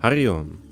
Hari Om.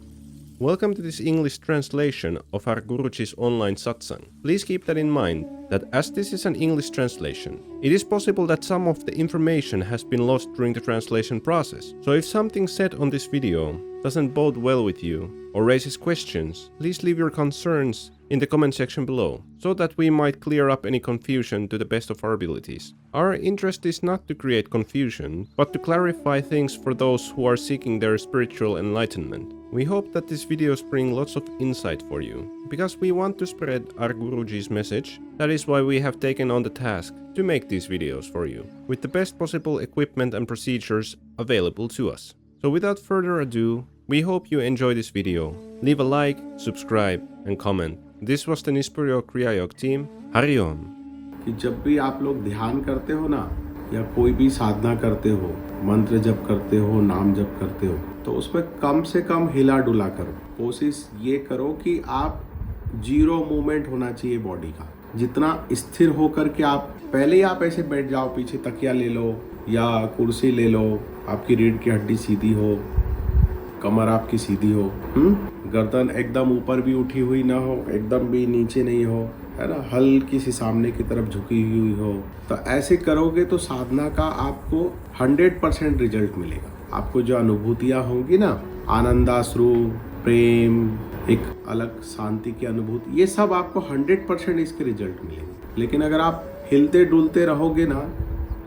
Welcome to this English translation of our Guruji's online satsang. Please keep that in mind, that as this is an English translation, it is possible that some of the information has been lost during the translation process. So if something said on this video doesn't bode well with you or raises questions, please leave your concerns in the comment section below, so that we might clear up any confusion to the best of our abilities. Our interest is not to create confusion, but to clarify things for those who are seeking their spiritual enlightenment. We hope that these videos bring lots of insight for you, because we want to spread our Guruji's message. That is why we have taken on the task to make these videos for you, with the best possible equipment and procedures available to us. So without further ado, we hope you enjoy this video. Leave a like, subscribe and comment. This was the Nispuryo Kriya Yoga team. Hari Om. कि जब भी आप लोग ध्यान करते हो ना, या कोई भी साधना करते हो, मंत्र जप करते हो, नाम जप करते हो, तो उसमें कम से कम हिला डुला करो। कोशिश ये करो कि आप जीरो मूवमेंट होना चाहिए बॉडी का। जितना स्थिर होकर के आप पहले ही आप ऐसे बैठ जाओ, पीछे तकिया ले लो या कुर्सी ले लो, आपकी रीढ़ की हड्डी सीधी हो, कमर आपकी सीधी हो, गर्दन एकदम ऊपर भी उठी हुई ना हो, एकदम भी नीचे नहीं हो, है ना, हल्की सी सामने की तरफ झुकी हुई हो। तो ऐसे करोगे तो साधना का आपको 100% रिजल्ट मिलेगा। आपको जो अनुभूतियाँ होंगी ना, आनंदाश्रु, प्रेम, एक अलग शांति की अनुभूति, ये सब आपको 100% इसके रिजल्ट मिलेंगे। लेकिन अगर आप हिलते डुलते रहोगे ना,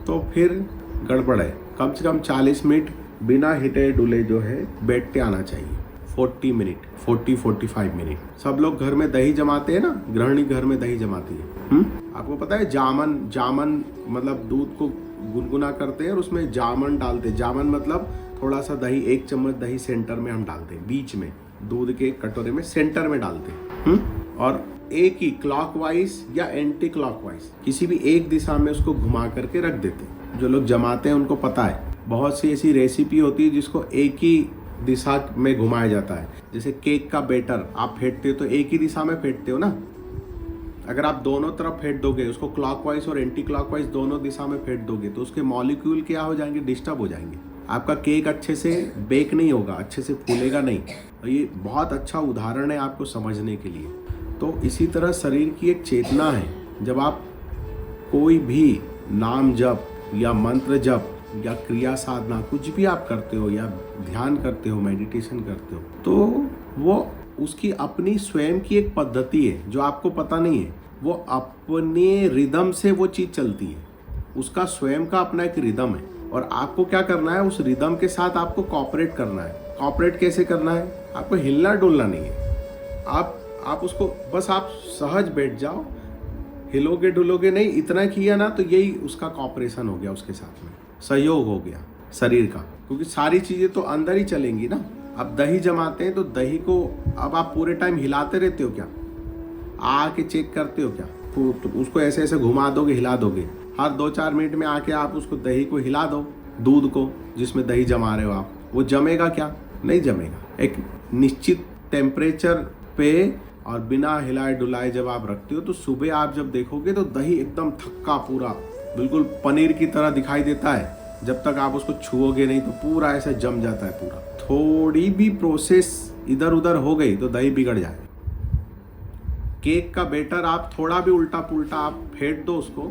तो फिर गड़बड़ है। कम से कम 40 मिनट बिना हिले डुले जो है बैठते आना चाहिए। 40 मिनट, 40-45 मिनट। सब लोग घर में दही जमाते हैं ना, गृहिणी घर में दही जमाती है। आपको पता है जामन मतलब दूध को गुनगुना करते हैं और उसमें जामन डालते हैं। जामन मतलब थोड़ा सा दही, 1 चम्मच दही सेंटर में हम डालते हैं, बीच में दूध के कटोरे में सेंटर में डालते हैं। और एक ही क्लॉकवाइज या एंटी क्लॉकवाइज किसी भी एक दिशा में उसको घुमा करके रख देते हैं। जो लोग जमाते हैं उनको पता है, बहुत सी ऐसी रेसिपी होती है जिसको एक ही दिशा में घुमाया जाता है। जैसे केक का बैटर आप फेंटते हो तो एक ही दिशा में फेंटते हो ना। अगर आप दोनों तरफ फेंट दोगे, उसको क्लॉकवाइज और एंटी क्लॉकवाइज दोनों दिशा में फेंट दोगे, तो उसके मॉलिक्यूल क्या हो जाएंगे, डिस्टर्ब हो जाएंगे। आपका केक अच्छे से बेक नहीं होगा, अच्छे से फूलेगा नहीं। और ये बहुत अच्छा उदाहरण है आपको समझने के लिए। तो इसी तरह शरीर की एक चेतना है। जब आप कोई भी नाम जप या मंत्र जप या क्रिया साधना कुछ भी आप करते हो, या ध्यान करते हो, मेडिटेशन करते हो, तो वो उसकी अपनी स्वयं की एक पद्धति है जो आपको पता नहीं है। वो अपने रिदम से वो चीज़ चलती है, उसका स्वयं का अपना एक रिदम है। और आपको क्या करना है, उस रिदम के साथ आपको कॉपरेट करना है। कॉपरेट कैसे करना है, आपको हिलना डुलना नहीं है। आप उसको बस आप सहज बैठ जाओ, हिलोगे डुलोगे नहीं, इतना किया ना तो यही उसका कॉपरेशन हो गया, उसके साथ में सहयोग हो गया शरीर का। क्योंकि सारी चीज़ें तो अंदर ही चलेंगी ना। अब दही जमाते हैं तो दही को अब आप पूरे टाइम हिलाते रहते हो क्या, आके चेक करते हो क्या, तो उसको ऐसे ऐसे घुमा दोगे, हिला दोगे। हर 2-4 मिनट में आके आप उसको दही को हिला दो, दूध को जिसमें दही जमा रहे हो आप, वो जमेगा क्या, नहीं जमेगा। एक निश्चित टेम्परेचर पे और बिना हिलाए डुलाए जब आप रखते हो, तो सुबह आप जब देखोगे तो दही एकदम थक्का, पूरा बिल्कुल पनीर की तरह दिखाई देता है। जब तक आप उसको छुओगे नहीं तो पूरा ऐसे जम जाता है पूरा। थोड़ी भी प्रोसेस इधर उधर हो गई तो दही बिगड़ जाएगा। केक का बैटर आप थोड़ा भी उल्टा पुल्टा आप फेंट दो उसको,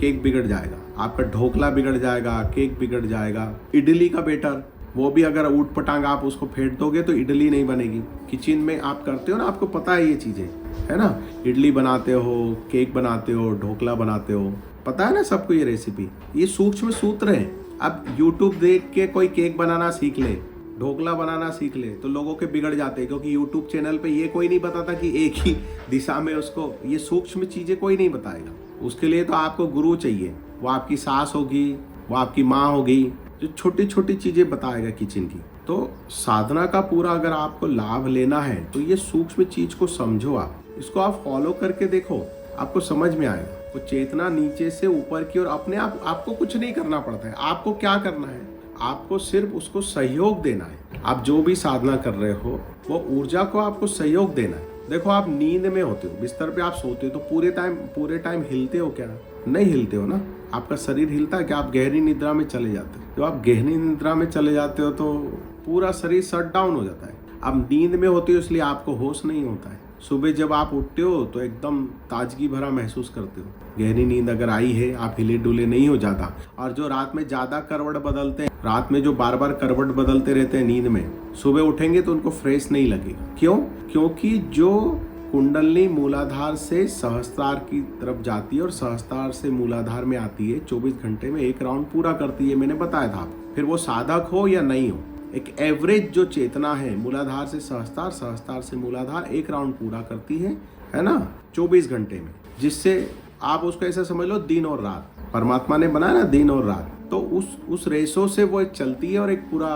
केक बिगड़ जाएगा, आपका ढोकला बिगड़ जाएगा, केक बिगड़ जाएगा। इडली का बैटर, वो भी अगर ऊट पटांग आप उसको फेंट दोगे तो इडली नहीं बनेगी। किचन में आप करते हो ना, आपको पता है ये चीज़ें, है ना। इडली बनाते हो, केक बनाते हो, ढोकला बनाते हो, पता है ना सबको ये रेसिपी। ये सूक्ष्म सूत्र हैं। अब YouTube देख के कोई केक बनाना सीख ले, ढोकला बनाना सीख ले, तो लोगों के बिगड़ जाते हैं। क्योंकि YouTube चैनल पे ये कोई नहीं बताता कि एक ही दिशा में उसको, ये सूक्ष्म चीज़ें कोई नहीं बताएगा। उसके लिए तो आपको गुरु चाहिए। वो आपकी सास होगी, वो आपकी माँ होगी, जो छोटी छोटी चीज़ें बताएगा किचन की। तो साधना का पूरा अगर आपको लाभ लेना है तो ये सूक्ष्म चीज़ को समझो, आप इसको आप फॉलो करके देखो, आपको समझ में आएगा। वो चेतना नीचे से ऊपर की ओर अपने आप, आपको कुछ नहीं करना पड़ता है। आपको क्या करना है, आपको सिर्फ उसको सहयोग देना है। आप जो भी साधना कर रहे हो वो ऊर्जा को आपको सहयोग देना है। देखो आप नींद में होते हो, बिस्तर पे आप सोते हो, तो पूरे टाइम हिलते हो क्या, नहीं हिलते हो ना। आपका शरीर हिलता है कि आप गहरी निद्रा में चले जाते हो। जब आप गहरी निद्रा में चले जाते हो तो पूरा शरीर शट डाउन हो जाता है। आप नींद में होते हो इसलिए आपको होश नहीं होता है। सुबह जब आप उठते हो तो एकदम ताजगी भरा महसूस करते हो। गहरी नींद अगर आई है, आप हिले डुले नहीं हो ज़्यादा। और जो रात में ज़्यादा करवट बदलते हैं, रात में जो बार बार करवट बदलते रहते हैं नींद में, सुबह उठेंगे तो उनको फ्रेश नहीं लगेगा। क्यों? क्योंकि जो कुंडलनी मूलाधार से सहस्त्रार की तरफ जाती है और सहस्त्रार से मूलाधार में आती है, 24 घंटे में एक राउंड पूरा करती है, मैंने बताया था आपको। फिर वो साधक हो या नहीं हो, एक एवरेज जो चेतना है मूलाधार से सहस्त्रार, सहस्त्रार से मूलाधार एक राउंड पूरा करती है ना, 24 घंटे में। जिससे आप उसको ऐसा समझ लो दिन और रात, परमात्मा ने बनाया ना दिन और रात, तो उस रेशो से वो एक चलती है और एक पूरा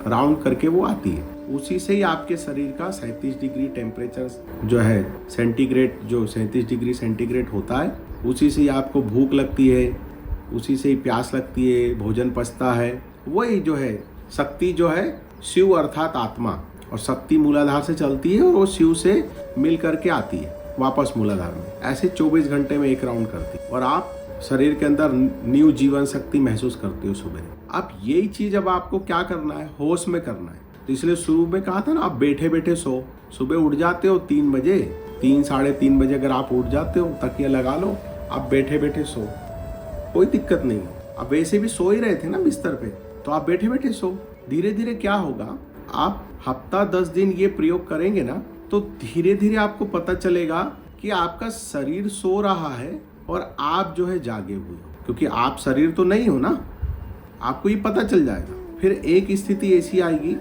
राउंड करके वो आती है। उसी से ही आपके शरीर का 37 डिग्री टेम्परेचर जो है सेंटीग्रेड, जो 37 डिग्री सेंटीग्रेड होता है, उसी से ही आपको भूख लगती है, उसी से ही प्यास लगती है, भोजन पचता है। वही जो है शक्ति जो है शिव अर्थात आत्मा, और शक्ति मूलाधार से चलती है और वो शिव से मिल करके आती है वापस मूलाधार में। ऐसे 24 घंटे में एक राउंड करती है और आप शरीर के अंदर न्यू जीवन शक्ति महसूस करते हो सुबह। अब यही चीज अब आपको क्या करना है, होश में करना है। तो इसलिए शुरू में कहा था ना, आप बैठे बैठे सो, सुबह उठ जाते हो 3 बजे, 3 साढ़े 3 बजे अगर आप उठ जाते हो, तकिया लगा लो, आप बैठे बैठे सो, कोई दिक्कत नहीं है। अब वैसे भी सो ही रहे थे ना बिस्तर पे, तो आप बैठे बैठे सो। धीरे धीरे क्या होगा, आप हफ्ता 10 दिन ये प्रयोग करेंगे ना, तो धीरे धीरे आपको पता चलेगा कि आपका शरीर सो रहा है और आप जो है जागे हुए हो। क्योंकि आप शरीर तो नहीं हो ना, आपको ये पता चल जाएगा। फिर एक स्थिति ऐसी आएगी,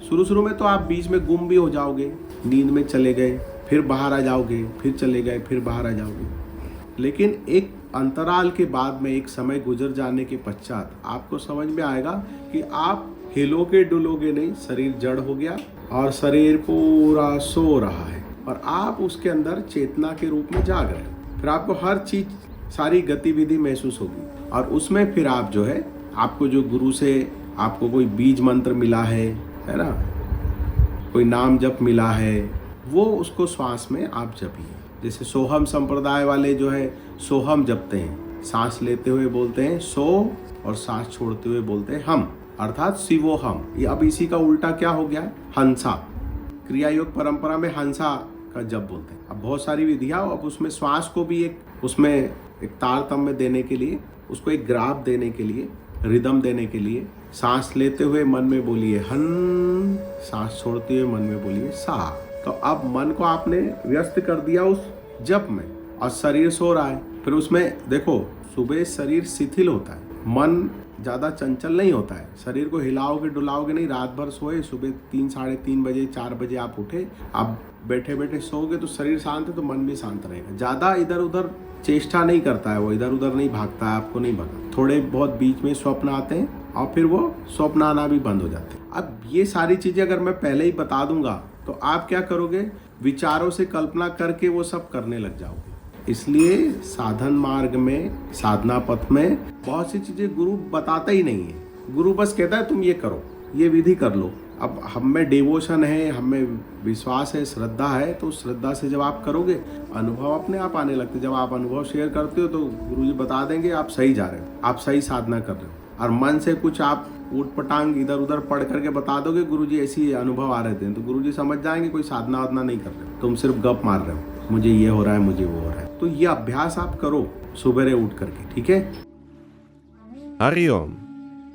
शुरू में तो आप बीच में गुम भी हो जाओगे, नींद में चले गए, फिर बाहर आ जाओगे, फिर चले गए, फिर बाहर आ जाओगे। लेकिन एक अंतराल के बाद में, एक समय गुजर जाने के पश्चात आपको समझ में आएगा कि आप हिलोगे डुलोगे नहीं, शरीर जड़ हो गया और शरीर पूरा सो रहा है और आप उसके अंदर चेतना के रूप में जाग रहे हो। फिर आपको हर चीज, सारी गतिविधि महसूस होगी और उसमें फिर आप जो है, आपको जो गुरु से आपको कोई बीज मंत्र मिला है ना, कोई नाम जप मिला है, वो उसको श्वास में आप जपिए। जैसे सोहम संप्रदाय वाले जो है सोहम जपते हैं, सांस लेते हुए बोलते हैं सो और सांस छोड़ते हुए बोलते हैं हम, अर्थात शिवोहम। ये अब इसी का उल्टा क्या हो गया, हंसा। क्रिया योग परंपरा में हंसा का जप बोलते हैं। अब बहुत सारी विधियां, अब उसमें श्वास को भी उसमें एक तारतम्य देने के लिए, उसको एक ग्राफ देने के लिए, रिदम देने के लिए, सांस लेते हुए मन में बोलिए हन, सांस छोड़ते हुए मन में बोलिए सा। तो अब मन को आपने व्यस्त कर दिया उस जप में और शरीर सो रहा है। फिर उसमें देखो, सुबह शरीर शिथिल होता है, मन ज़्यादा चंचल नहीं होता है, शरीर को हिलाओगे डुलाओगे नहीं। रात भर सोए, सुबह 3 साढ़े 3 बजे 4 बजे आप उठे, आप बैठे बैठे सोओगे तो शरीर शांत है तो मन भी शांत रहेगा। ज़्यादा इधर उधर चेष्टा नहीं करता है, वो इधर उधर नहीं भागता है, आपको नहीं भगा। थोड़े बहुत बीच में स्वप्न आते हैं और फिर वो स्वप्न आना भी बंद हो जाते हैं। अब ये सारी चीज़ें अगर मैं पहले ही बता दूंगा तो आप क्या करोगे, विचारों से कल्पना करके वो सब करने लग जाओगे। इसलिए साधन मार्ग में, साधना पथ में बहुत सी चीजें गुरु बताता ही नहीं है। गुरु बस कहता है तुम ये करो, ये विधि कर लो। अब हम में डिवोशन है, हम में विश्वास है, श्रद्धा है, तो श्रद्धा से जब आप करोगे अनुभव अपने आप आने लगते। जब आप अनुभव शेयर करते हो तो गुरुजी बता देंगे आप सही जा रहे हो, आप सही साधना कर रहे हो। और मन से कुछ आप ऊट पटांग इधर उधर पढ़ करके बता दोगे गुरुजी ऐसी अनुभव आ रहे थे, तो गुरुजी समझ जाएंगे कोई साधना वाधना नहीं कर रहे हो, तुम सिर्फ गप मार रहे हो, मुझे ये हो रहा है, मुझे वो हो रहा है। तो ये अभ्यास आप करो सुबह उठ करके, ठीक है। Hariom.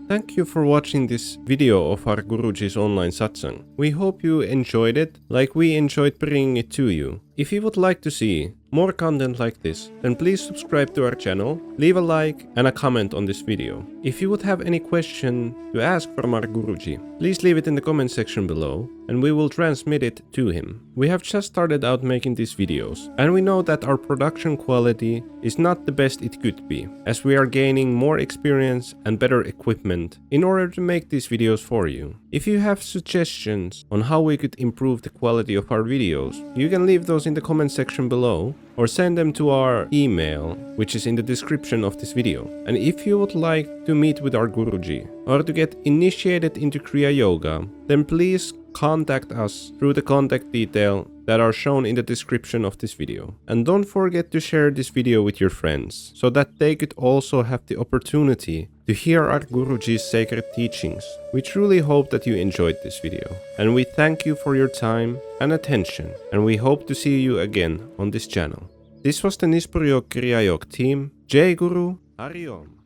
Thank you for watching this video of our Guruji's online satsang. We hope you enjoyed it like we enjoyed bringing it to you. If you would like to see more content like this, then please subscribe to our channel, leave a like and a comment on this video. If you would have any question to ask from our Guruji, please leave it in the comment section below and we will transmit it to him. We have just started out making these videos and we know that our production quality is not the best it could be, as we are gaining more experience and better equipment in order to make these videos for you. If you have suggestions on how we could improve the quality of our videos, you can leave those in the comment section below or send them to our email, which is in the description of this video. And if you would like to meet with our Guruji or to get initiated into Kriya Yoga, then please contact us through the contact detail that are shown in the description of this video. And don't forget to share this video with your friends, so that they could also have the opportunity to hear our Guruji's sacred teachings. We truly hope that you enjoyed this video, and we thank you for your time and attention, and we hope to see you again on this channel. This was the Nispur Yog Kriya Yog team. Jai Guru, Hari Om.